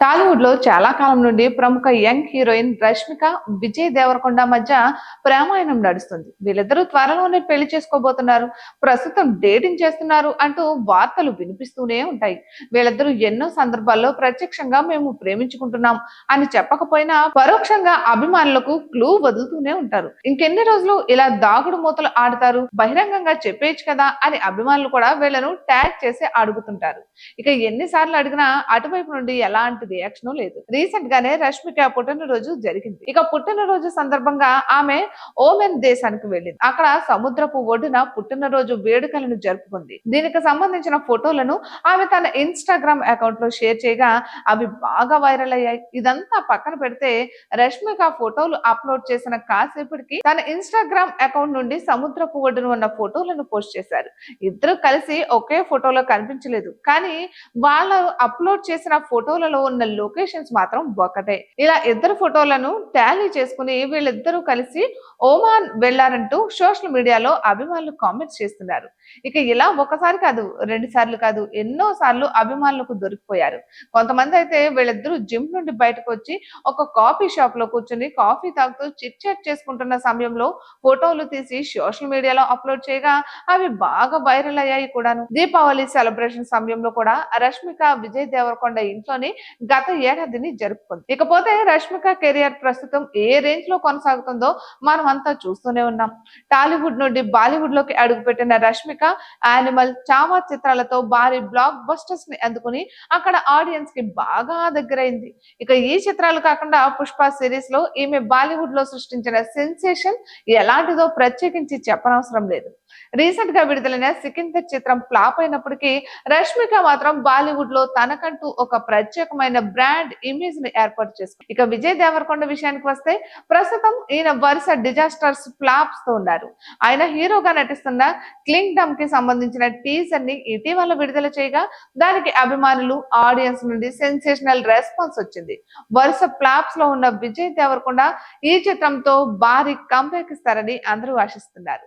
టాలీవుడ్ లో చాలా కాలం నుండి ప్రముఖ యంగ్ హీరోయిన్ రష్మిక, విజయ్ దేవరకొండ మధ్య ప్రేమాయణం నడుస్తుంది. వీళ్ళిద్దరూ త్వరలోనే పెళ్లి చేసుకోబోతున్నారు, ప్రస్తుతం డేటింగ్ చేస్తున్నారు అంటూ వార్తలు వినిపిస్తూనే ఉంటాయి. వీళ్ళిద్దరూ ఎన్నో సందర్భాల్లో ప్రత్యక్షంగా మేము ప్రేమించుకుంటున్నాం అని చెప్పకపోయినా పరోక్షంగా అభిమానులకు క్లూ వదులుతూనే ఉంటారు. ఇంకెన్ని రోజులు ఇలా దాగుడు మూతలు ఆడతారు, బహిరంగంగా చెప్పేయచ్చు కదా అని అభిమానులు కూడా వీళ్ళను ట్యాగ్ చేసి అడుగుతుంటారు. ఇక ఎన్నిసార్లు అడిగినా అటువైపు నుండి ఎలాంటి రియాక్షన్ లేదు. రీసెంట్ గానే రష్మిక పుట్టినరోజు జరిగింది. ఇక పుట్టినరోజు సందర్భంగా ఆమె ఓమెన్ దేశానికి వెళ్ళింది. అక్కడ సముద్రపు ఒడ్డున పుట్టినరోజు వేడుకలను జరుపుకుంది. దీనికి సంబంధించిన ఫోటోలను ఆమె తన ఇన్స్టాగ్రామ్ అకౌంట్ లో షేర్ చేయగా అవి బాగా వైరల్ అయ్యాయి. ఇదంతా పక్కన పెడితే రష్మిక ఫోటోలు అప్లోడ్ చేసిన కాసేపటికి తన ఇన్స్టాగ్రామ్ అకౌంట్ నుండి సముద్రపు ఒడ్డున ఉన్న ఫోటోలను పోస్ట్ చేశారు. ఇద్దరు కలిసి ఒకే ఫోటోలో కనిపించలేదు, కానీ వాళ్ళు అప్లోడ్ చేసిన ఫోటోలలో ఉన్న లొకేషన్స్ మాత్రం ఒకటే. ఇలా ఇద్దరు ఫోటోలను టాలీ చేసుకుని వీళ్ళిద్దరూ కలిసి ఓమాన్ వెళ్లారంటూ సోషల్ మీడియాలో అభిమానులు కామెంట్స్ చేస్తున్నారు. ఇక ఇలా ఒకసారి కాదు, 2 సార్లు కాదు, ఎన్నో సార్లు అభిమానులకు దొరికిపోయారు. కొంతమంది అయితే వీళ్ళిద్దరూ జిమ్ నుండి బయటకు వచ్చి ఒక కాఫీ షాప్ లో కూర్చొని కాఫీ తాగుతూ చిట్ చాట్ చేసుకుంటున్న సమయంలో ఫోటోలు తీసి సోషల్ మీడియాలో అప్లోడ్ చేయగా అవి బాగా వైరల్ అయ్యాయి కూడాను. దీపావళి సెలబ్రేషన్ సమయంలో కూడా రష్మిక, విజయ్ దేవరకొండ ఇంట్లోనే గత ఏడాదిని జరుపుకుంది. ఇకపోతే రష్మిక కెరియర్ ప్రస్తుతం ఏ రేంజ్ లో కొనసాగుతుందో మనం అంతా చూస్తూనే ఉన్నాం. టాలీవుడ్ నుండి బాలీవుడ్ లోకి అడుగుపెట్టిన రష్మిక యానిమల్, చావా చిత్రాలతో భారీ బ్లాక్ బస్టర్స్ ని అందుకుని అక్కడ ఆడియన్స్ కి బాగా దగ్గరైంది. ఇక ఈ చిత్రాలు కాకుండా పుష్ప సిరీస్ లో ఈమె బాలీవుడ్ లో సృష్టించిన సెన్సేషన్ ఎలాంటిదో ప్రత్యేకించి చెప్పనవసరం లేదు. రీసెంట్ గా విడుదలైన సికిందర్ చిత్రం ఫ్లాప్ అయినప్పటికీ రష్మిక మాత్రం బాలీవుడ్ లో తనకంటూ ఒక ప్రత్యేకమైన బ్రాండ్ ఇమేజ్ ని ఏర్పాటు చేసుకుంది. ఇక విజయ్ దేవరకొండ విషయానికి వస్తే ప్రస్తుతం ఈయన వరుస డిజాస్టర్స్ ఫ్లాప్స్ తో ఉన్నారు. ఆయన హీరోగా నటిస్తున్న కింగ్డమ్ కి సంబంధించిన టీజర్ ని ఇటీవల విడుదల చేయగా దానికి అభిమానులు, ఆడియన్స్ నుండి సెన్సేషనల్ రెస్పాన్స్ వచ్చింది. వరుస ఫ్లాప్స్ లో ఉన్న విజయ్ దేవరకొండ ఈ చిత్రంతో భారీ కంబ్యాక్ ఇస్తారని అందరూ ఆశిస్తున్నారు.